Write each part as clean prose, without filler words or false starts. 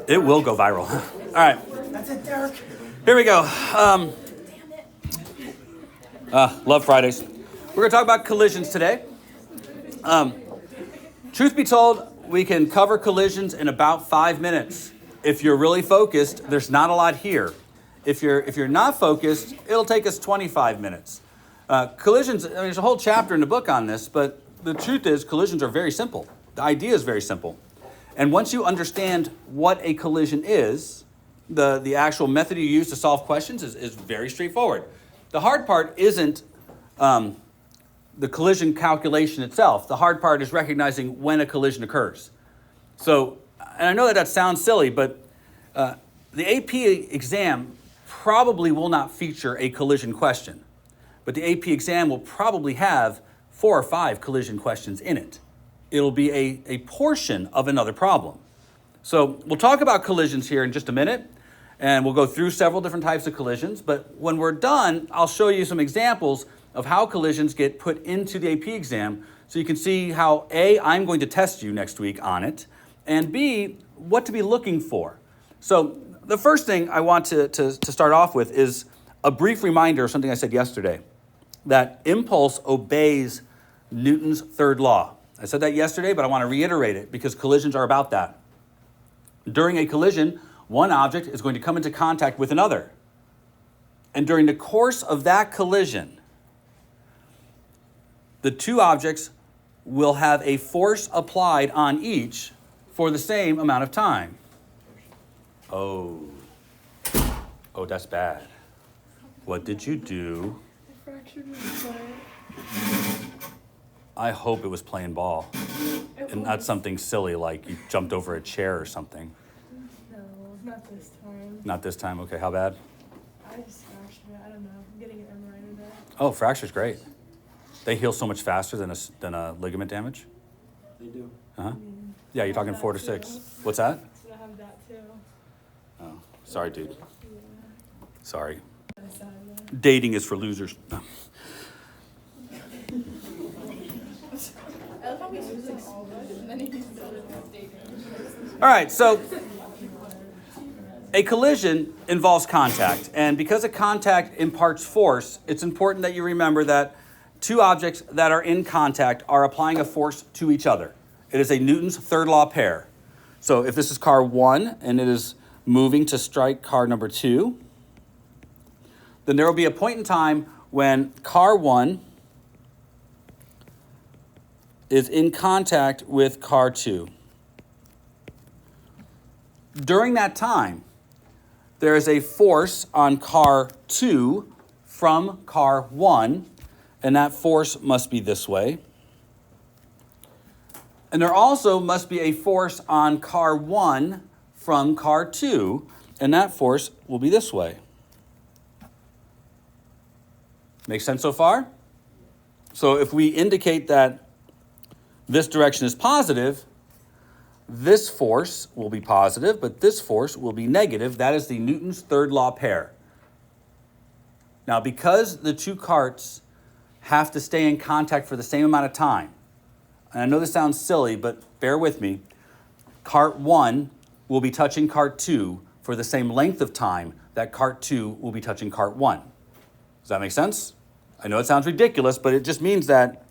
It will go viral. All right. That's it, Derek. Here we go. Love Fridays. We're going to talk about collisions today. Truth be told, we can cover collisions in about 5 minutes. If you're really focused, there's not a lot here. If you're not focused, it'll take us 25 minutes. Collisions, there's a whole chapter in the book on this, but the truth is collisions are very simple. The idea is very simple. And once you understand what a collision is, the actual method you use to solve questions is very straightforward. The hard part isn't the collision calculation itself. The hard part is recognizing when a collision occurs. So, and I know that sounds silly, but the AP exam probably will not feature a collision question. But the AP exam will probably have 4 or 5 collision questions in it. It'll be a portion of another problem. So we'll talk about collisions here in just a minute, and we'll go through several different types of collisions. But when we're done, I'll show you some examples of how collisions get put into the AP exam, so you can see how A, I'm going to test you next week on it, and B, what to be looking for. So the first thing I want to start off with is a brief reminder of something I said yesterday, that impulse obeys Newton's third law. I said that yesterday, but I want to reiterate it because collisions are about that. During a collision, one object is going to come into contact with another. And during the course of that collision, the two objects will have a force applied on each for the same amount of time. Oh, that's bad. What did you do? I fractured my foot. I hope it was playing ball and not something silly like you jumped over a chair or something. No, not this time. Not this time? Okay, how bad? I just fractured it. I don't know. I'm getting an MRI today. Oh, fracture's great. They heal so much faster than a ligament damage. They do. Uh-huh. Yeah, you're talking 4 to 6. What's that? So I have that too. Oh, sorry, dude. Yeah. Sorry. That's sad, though. Dating is for losers. I love how he's using all this and then he's dating. All right, so a collision involves contact. And because a contact imparts force, it's important that you remember that two objects that are in contact are applying a force to each other. It is a Newton's third law pair. So if this is car 1 and it is moving to strike car number 2, then there will be a point in time when car 1 is in contact with car 2. During that time, there is a force on car 2 from car 1, and that force must be this way. And there also must be a force on car 1 from car 2, and that force will be this way. Make sense so far? So if we indicate that this direction is positive, this force will be positive, but this force will be negative. That is the Newton's third law pair. Now, because the two carts have to stay in contact for the same amount of time, and I know this sounds silly, but bear with me, cart 1 will be touching cart 2 for the same length of time that cart 2 will be touching cart 1. Does that make sense? I know it sounds ridiculous, but it just means that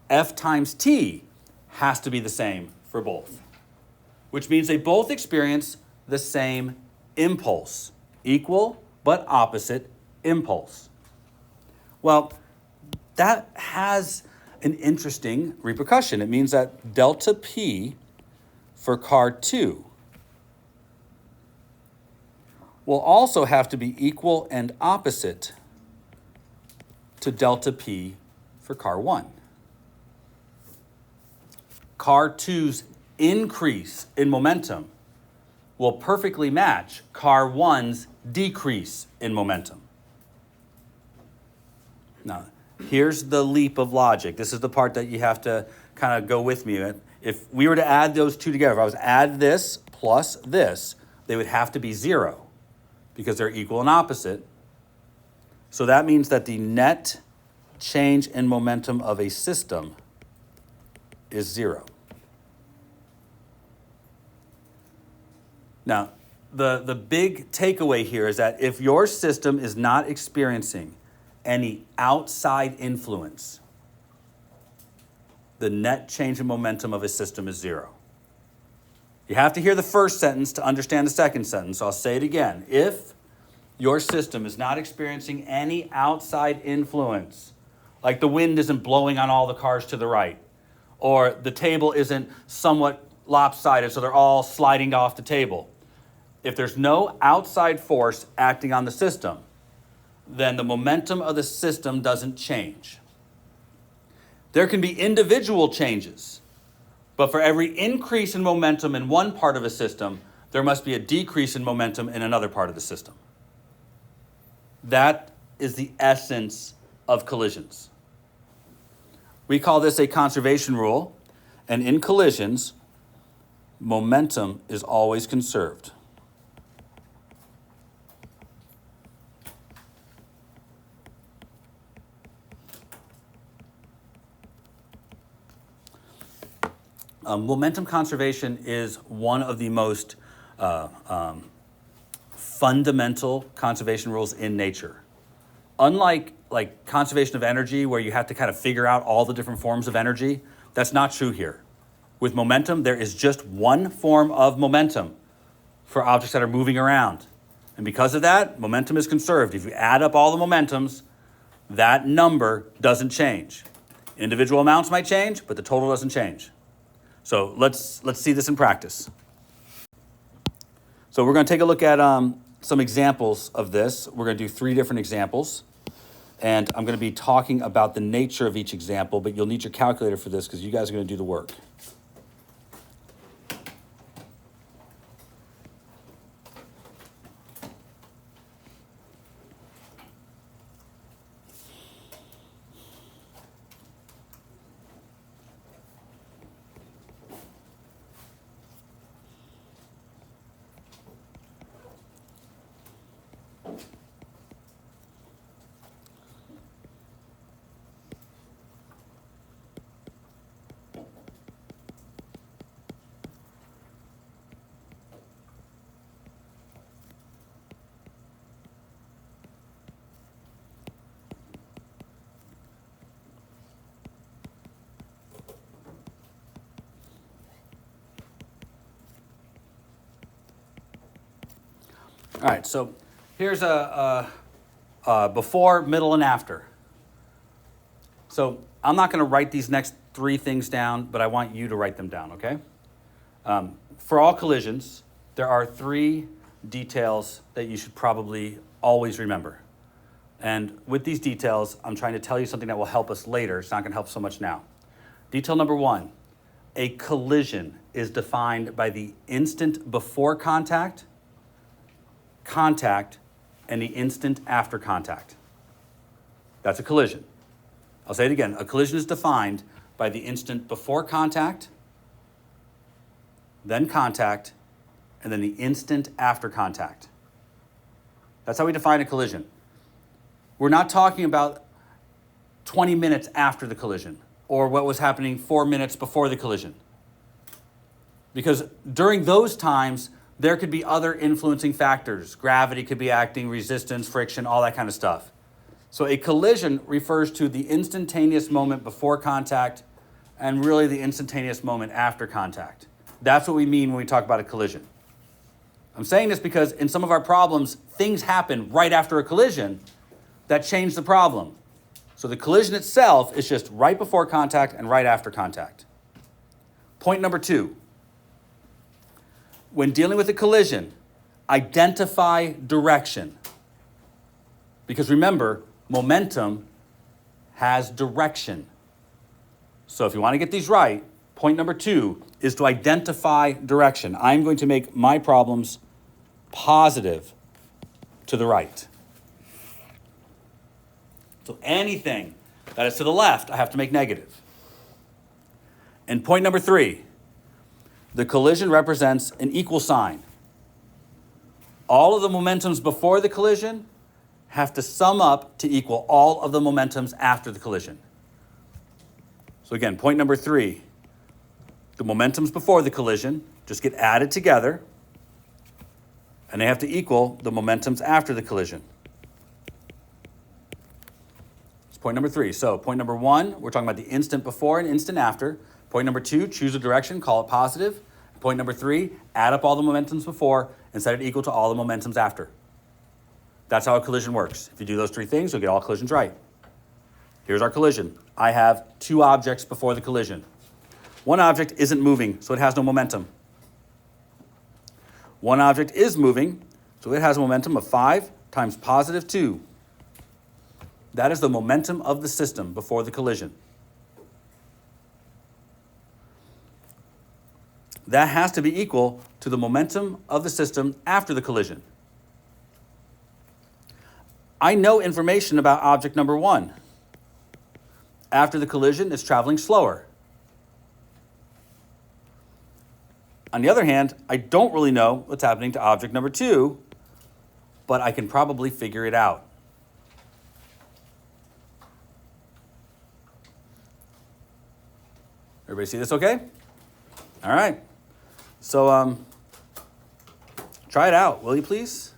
F times T has to be the same for both, which means they both experience the same impulse, equal but opposite impulse. Well, that has an interesting repercussion. It means that delta P for car 2 will also have to be equal and opposite to delta P for car 1. Car 2's increase in momentum will perfectly match car 1's decrease in momentum. Now, here's the leap of logic. This is the part that you have to kind of go with me. If we were to add those two together, if I was to add this plus this, they would have to be 0 because they're equal and opposite. So that means that the net change in momentum of a system is 0. Now, the big takeaway here is that if your system is not experiencing any outside influence, the net change in momentum of a system is 0. You have to hear the first sentence to understand the second sentence. So I'll say it again. If your system is not experiencing any outside influence, like the wind isn't blowing on all the cars to the right, or the table isn't somewhat lopsided so they're all sliding off the table. If there's no outside force acting on the system, then the momentum of the system doesn't change. There can be individual changes, but for every increase in momentum in one part of a system, there must be a decrease in momentum in another part of the system. That is the essence of collisions. We call this a conservation rule, and in collisions, momentum is always conserved. Momentum conservation is one of the most fundamental conservation rules in nature. Unlike conservation of energy, where you have to kind of figure out all the different forms of energy, that's not true here. With momentum, there is just one form of momentum for objects that are moving around. And because of that, momentum is conserved. If you add up all the momentums, that number doesn't change. Individual amounts might change, but the total doesn't change. So let's see this in practice. So we're going to take a look at some examples of this. We're going to do 3 different examples. And I'm going to be talking about the nature of each example, but you'll need your calculator for this because you guys are going to do the work. All right, so here's a before, middle, and after. So I'm not going to write these next 3 things down, but I want you to write them down, okay? For all collisions, there are 3 details that you should probably always remember. And with these details, I'm trying to tell you something that will help us later. It's not going to help so much now. Detail number 1, a collision is defined by the instant before contact, and the instant after contact. That's a collision. I'll say it again. A collision is defined by the instant before contact, then contact, and then the instant after contact. That's how we define a collision. We're not talking about 20 minutes after the collision or what was happening 4 minutes before the collision. Because during those times, there could be other influencing factors. Gravity could be acting, resistance, friction, all that kind of stuff. So a collision refers to the instantaneous moment before contact and really the instantaneous moment after contact. That's what we mean when we talk about a collision. I'm saying this because in some of our problems, things happen right after a collision that change the problem. So the collision itself is just right before contact and right after contact. Point number 2. When dealing with a collision, identify direction. Because remember, momentum has direction. So if you want to get these right, point number 2 is to identify direction. I'm going to make my problems positive to the right. So anything that is to the left, I have to make negative. And point number 3, the collision represents an equal sign. All of the momentums before the collision have to sum up to equal all of the momentums after the collision. So again, point number 3, the momentums before the collision just get added together, And they have to equal the momentums after the collision. It's point number 3. So point number 1, we're talking about the instant before and instant after. Point number 2, choose a direction, call it positive. Point number 3, add up all the momentums before and set it equal to all the momentums after. That's how a collision works. If you do those 3 things, you'll get all collisions right. Here's our collision. I have 2 objects before the collision. One object isn't moving, so it has no momentum. One object is moving, so it has a momentum of 5 times positive 2. That is the momentum of the system before the collision. That has to be equal to the momentum of the system after the collision. I know information about object number 1. After the collision, it's traveling slower. On the other hand, I don't really know what's happening to object number 2, but I can probably figure it out. Everybody see this okay? All right. So try it out, will you please?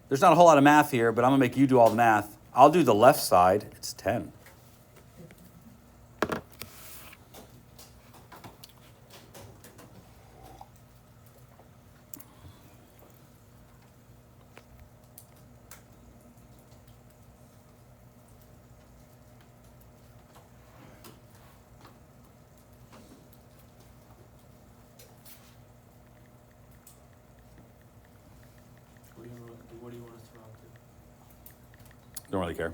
There's not a whole lot of math here, but I'm going to make you do all the math. I'll do the left side. It's 10. What do you want us to route to? Don't really care.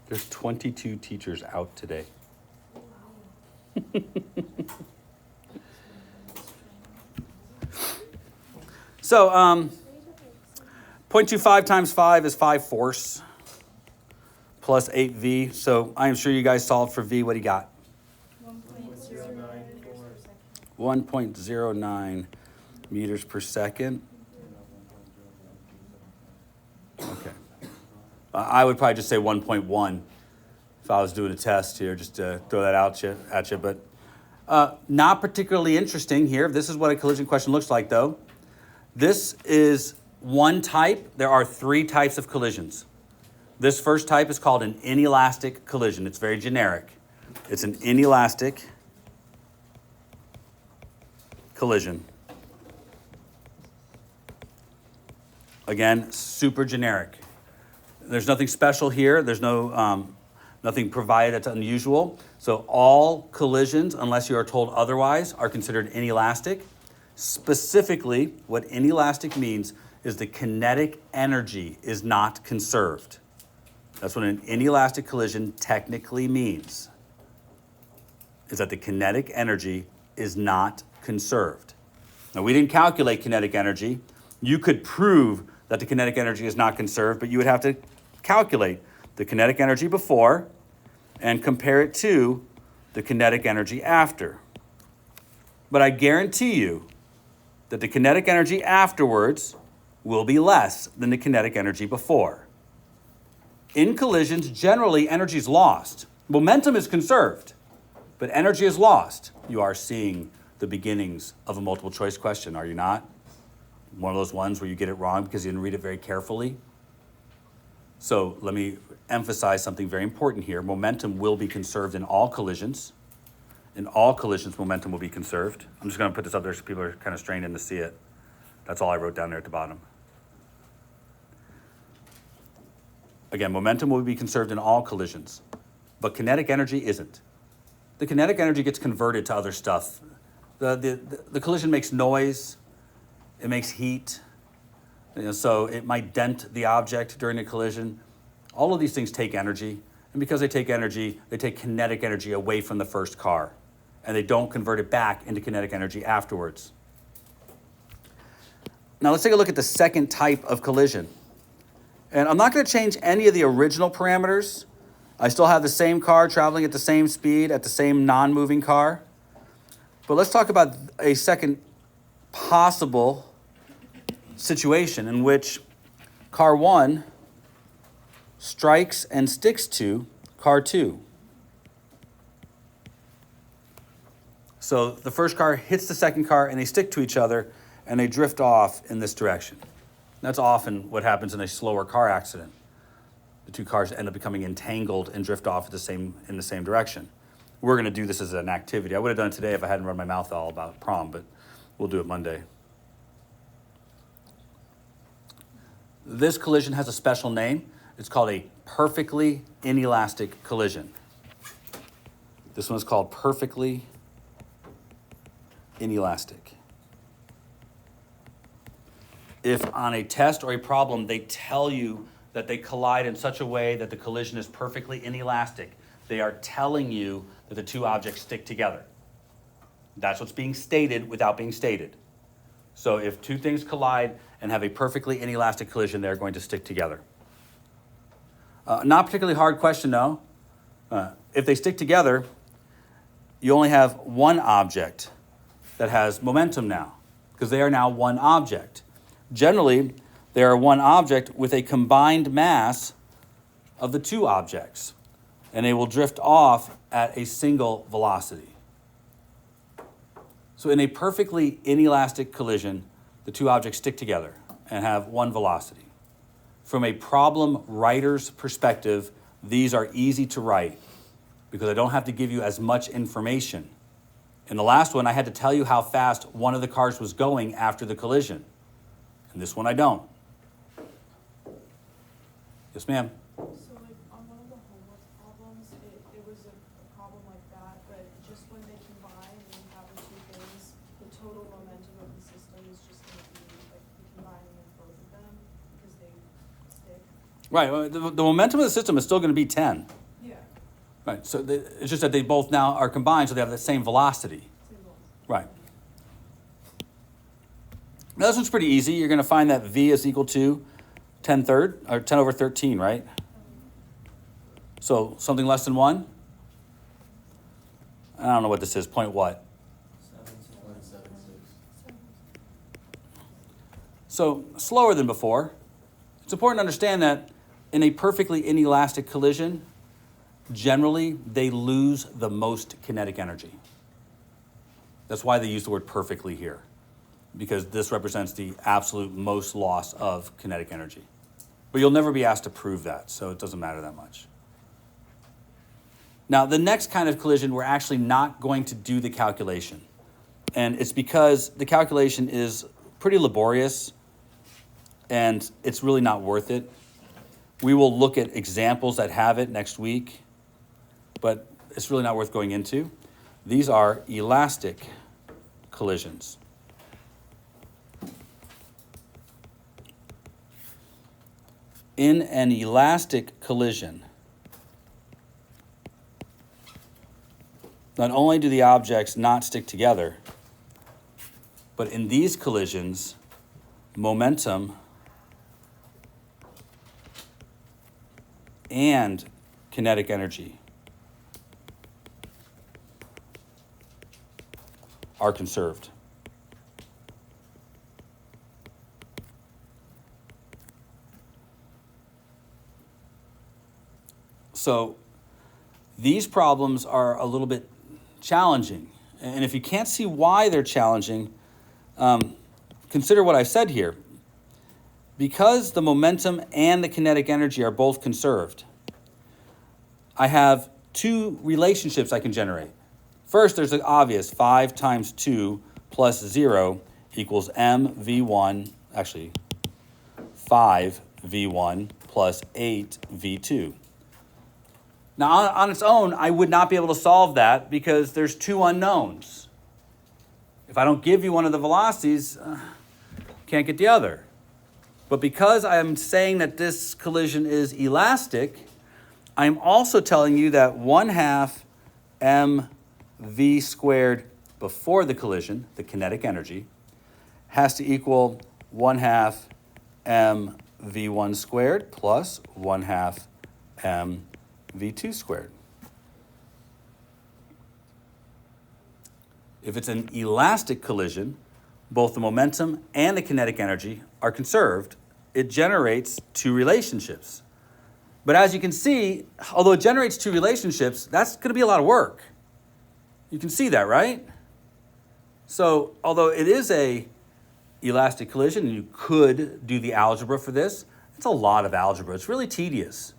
There's 22 teachers out today. So 0.25 times 5 is 5 force plus 8v. So I am sure you guys solved for v. What do you got? 1.09 meters per second. Okay. I would probably just say 1.1 if I was doing a test here, just to throw that out at you. But not particularly interesting here. This is what a collision question looks like, though. This is one type. There are 3 types of collisions. This first type is called an inelastic collision. It's very generic. It's an inelastic collision. Again, super generic. There's nothing special here. There's no nothing provided that's unusual. So all collisions, unless you are told otherwise, are considered inelastic. Specifically, what inelastic means is the kinetic energy is not conserved. That's what an inelastic collision technically means, is that the kinetic energy is not conserved. Now, we didn't calculate kinetic energy. You could prove that the kinetic energy is not conserved, but you would have to calculate the kinetic energy before and compare it to the kinetic energy after. But I guarantee you that the kinetic energy afterwards will be less than the kinetic energy before. In collisions, generally energy is lost. Momentum is conserved, but energy is lost. You are seeing the beginnings of a multiple choice question, are you not? One of those ones where you get it wrong because you didn't read it very carefully. So let me emphasize something very important here. Momentum will be conserved in all collisions. In all collisions, momentum will be conserved. I'm just going to put this up there so people are kind of strained in to see it. That's all I wrote down there at the bottom. Again, momentum will be conserved in all collisions, but kinetic energy isn't. The kinetic energy gets converted to other stuff. The collision makes noise. It makes heat. So it might dent the object during a collision. All of these things take energy. And because they take energy, they take kinetic energy away from the first car. and they don't convert it back into kinetic energy afterwards. Now let's take a look at the second type of collision. And I'm not going to change any of the original parameters. I still have the same car traveling at the same speed at the same non-moving car. But let's talk about a second possible situation in which car 1 strikes and sticks to car 2. So the first car hits the second car and they stick to each other and they drift off in this direction. That's often what happens in a slower car accident. The two cars end up becoming entangled and drift off in the same direction. We're going to do this as an activity. I would have done it today if I hadn't run my mouth all about prom, but we'll do it Monday. This collision has a special name. It's called a perfectly inelastic collision. This one is called perfectly inelastic. If on a test or a problem they tell you that they collide in such a way that the collision is perfectly inelastic, they are telling you that the two objects stick together. That's what's being stated without being stated. So if two things collide and have a perfectly inelastic collision, they're going to stick together. Not particularly hard question, though. If they stick together, you only have one object that has momentum now, because they are now one object. Generally, they are one object with a combined mass of the two objects, and they will drift off at a single velocity. So in a perfectly inelastic collision, the two objects stick together and have one velocity. From a problem writer's perspective, these are easy to write because I don't have to give you as much information. In the last one, I had to tell you how fast one of the cars was going after the collision. In this one, I don't. Yes, ma'am? So like on one of the homework problems, it was a problem like that, but just when they combine and you have the two things, the total momentum of the system is just going to be like the combining of both of them because they stick. Right, well, the momentum of the system is still going to be 10. Yeah. Right, so it's just that they both now are combined, so they have the same velocity. Same goals. Right. Now this one's pretty easy. You're going to find that V is equal to 10 over 13, right? So something less than 1? I don't know what this is. Point what? 7.76. So slower than before. It's important to understand that in a perfectly inelastic collision, generally they lose the most kinetic energy. That's why they use the word perfectly here, because this represents the absolute most loss of kinetic energy. But you'll never be asked to prove that, so it doesn't matter that much. Now, the next kind of collision, we're actually not going to do the calculation. And it's because the calculation is pretty laborious, and it's really not worth it. We will look at examples that have it next week, but it's really not worth going into. These are elastic collisions. In an elastic collision, not only do the objects not stick together, but in these collisions, momentum and kinetic energy are conserved. So these problems are a little bit challenging. And if you can't see why they're challenging, consider what I said here. Because the momentum and the kinetic energy are both conserved, I have two relationships I can generate. First, there's the obvious 5 times 2 plus 0 equals mv1, actually 5v1 plus 8v2. Now, on its own, I would not be able to solve that because there's two unknowns. If I don't give you one of the velocities, can't get the other. But because I am saying that this collision is elastic, I'm also telling you that 1/2 v squared before the collision, the kinetic energy, has to equal 1/2 m v1 squared plus 1/2 m v2 squared. If it's an elastic collision, both the momentum and the kinetic energy are conserved. It generates two relationships. But as you can see, although it generates two relationships, that's going to be a lot of work. You can see that, right? So although it is a elastic collision, and you could do the algebra for this, it's a lot of algebra. It's really tedious.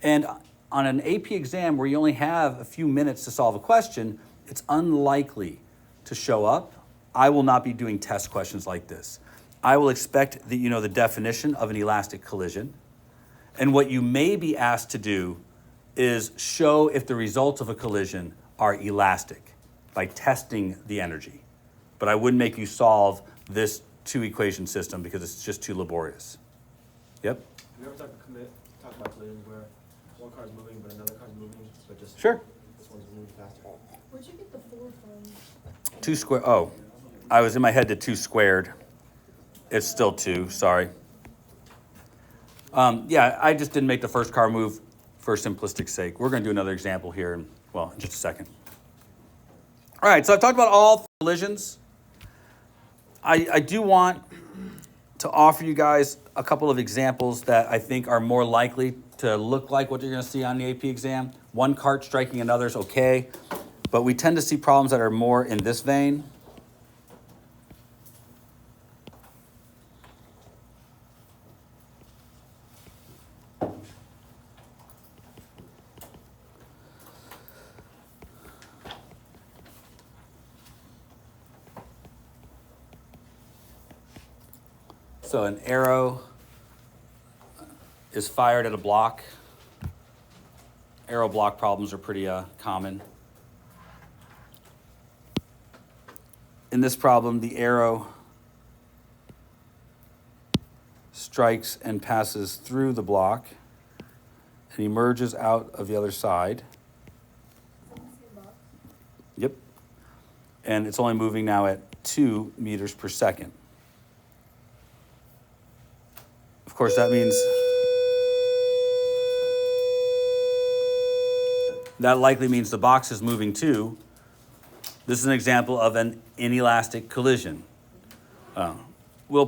And on an AP exam where you only have a few minutes to solve a question, it's unlikely to show up. I will not be doing test questions like this. I will expect that you know the definition of an elastic collision. And what you may be asked to do is show if the results of a collision are elastic by testing the energy. But I wouldn't make you solve this two-equation system because it's just too laborious. Yep? Have you ever talked about collisions where one car's moving but another car's moving, but just Sure. this one's moving faster? Where'd you get the 4 from? 2 squared, oh, I was in my head to 2 squared. It's still 2, sorry. Yeah, I just didn't make the first car move for simplistic sake. We're going to do another example here in just a second. All right, so I've talked about all collisions. I do want to offer you guys a couple of examples that I think are more likely to look like what you're going to see on the AP exam. One cart striking another is okay, but we tend to see problems that are more in this vein. So an arrow is fired at a block. Arrow block problems are pretty common. In this problem, the arrow strikes and passes through the block and emerges out of the other side. Yep. And it's only moving now at 2 meters per second. Of course, that means that likely means the box is moving too. This is an example of an inelastic collision. We'll